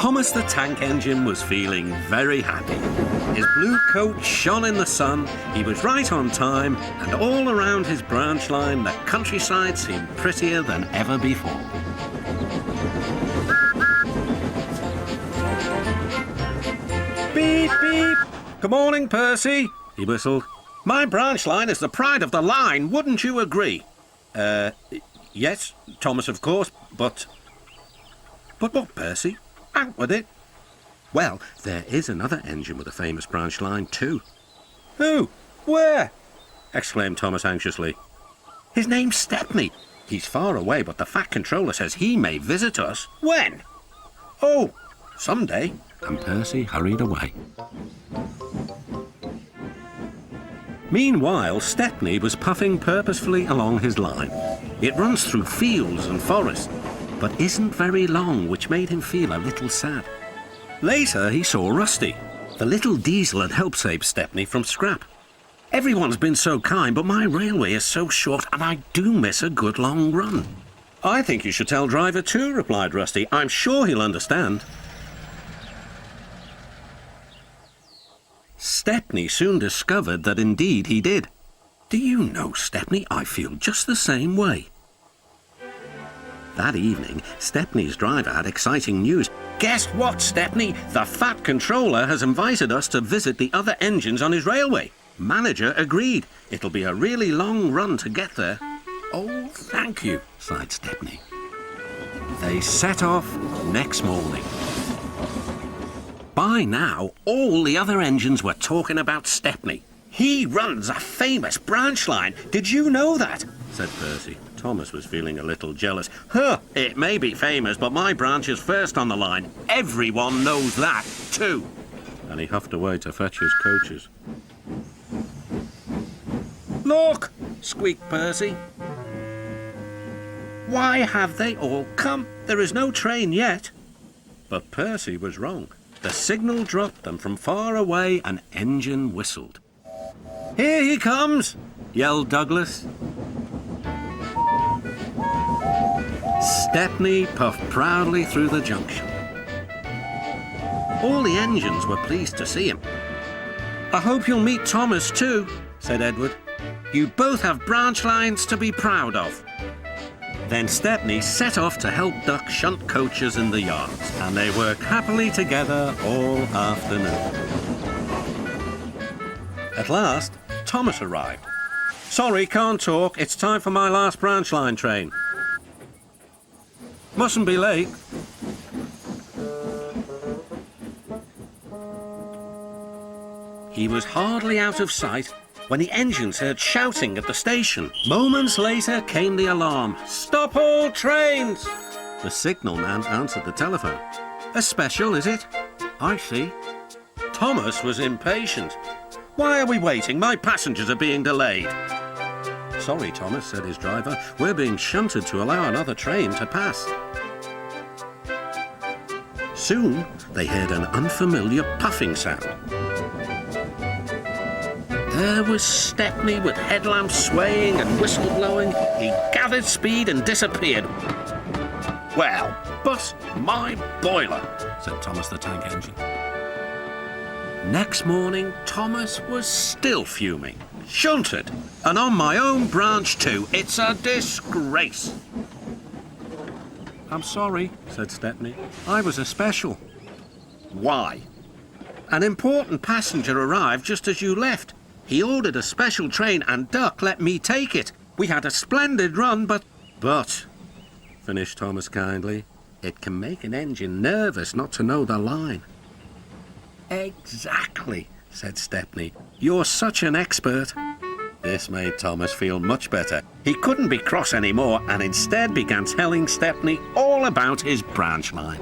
Thomas the Tank Engine was feeling very happy. His blue coat shone in the sun, he was right on time, and all around his branch line the countryside seemed prettier than ever before. Beep, beep! Good morning, Percy, he whistled. My branch line is the pride of the line, wouldn't you agree? Yes, Thomas, of course, but... But what, Percy? Out with it. Well, there is another engine with a famous branch line too. Who? Where? Exclaimed Thomas anxiously. His name's Stepney. He's far away, but the Fat Controller says he may visit us. When? Oh, someday. And Percy hurried away. Meanwhile, Stepney was puffing purposefully along his line. It runs through fields and forests, but isn't very long, which made him feel a little sad. Later, he saw Rusty. The little diesel had helped save Stepney from scrap. Everyone's been so kind, but my railway is so short, and I do miss a good long run. I think you should tell Driver too, replied Rusty. I'm sure he'll understand. Stepney soon discovered that indeed he did. Do you know, Stepney, I feel just the same way. That evening, Stepney's driver had exciting news. Guess what, Stepney? The Fat Controller has invited us to visit the other engines on his railway. Manager agreed. It'll be a really long run to get there. Oh, thank you, sighed Stepney. They set off next morning. By now, all the other engines were talking about Stepney. He runs a famous branch line. Did you know that? Said Percy. Thomas was feeling a little jealous. Huh, it may be famous, but my branch is first on the line. Everyone knows that, too. And he huffed away to fetch his coaches. Look, squeaked Percy. Why have they all come? There is no train yet. But Percy was wrong. The signal dropped, and from far away an engine whistled. Here he comes, yelled Douglas. Stepney puffed proudly through the junction. All the engines were pleased to see him. I hope you'll meet Thomas too, said Edward. You both have branch lines to be proud of. Then Stepney set off to help duck shunt coaches in the yards, and they worked happily together all afternoon. At last, Thomas arrived. Sorry, can't talk. It's time for my last branch line train. Mustn't be late. He was hardly out of sight when the engines heard shouting at the station. Moments later came the alarm. Stop all trains! The signalman answered the telephone. A special, is it? I see. Thomas was impatient. Why are we waiting? My passengers are being delayed. Sorry, Thomas, said his driver. We're being shunted to allow another train to pass. Soon, they heard an unfamiliar puffing sound. There was Stepney with headlamps swaying and whistle blowing. He gathered speed and disappeared. Well, bust my boiler, said Thomas the Tank Engine. Next morning, Thomas was still fuming. Shunted, and on my own branch too. It's a disgrace. I'm sorry, said Stepney. I was a special. Why? An important passenger arrived just as you left. He ordered a special train and Duck let me take it. We had a splendid run, but, finished Thomas kindly, it can make an engine nervous not to know the line. Exactly, said Stepney. You're such an expert. This made Thomas feel much better. He couldn't be cross anymore and instead began telling Stepney all about his branch line.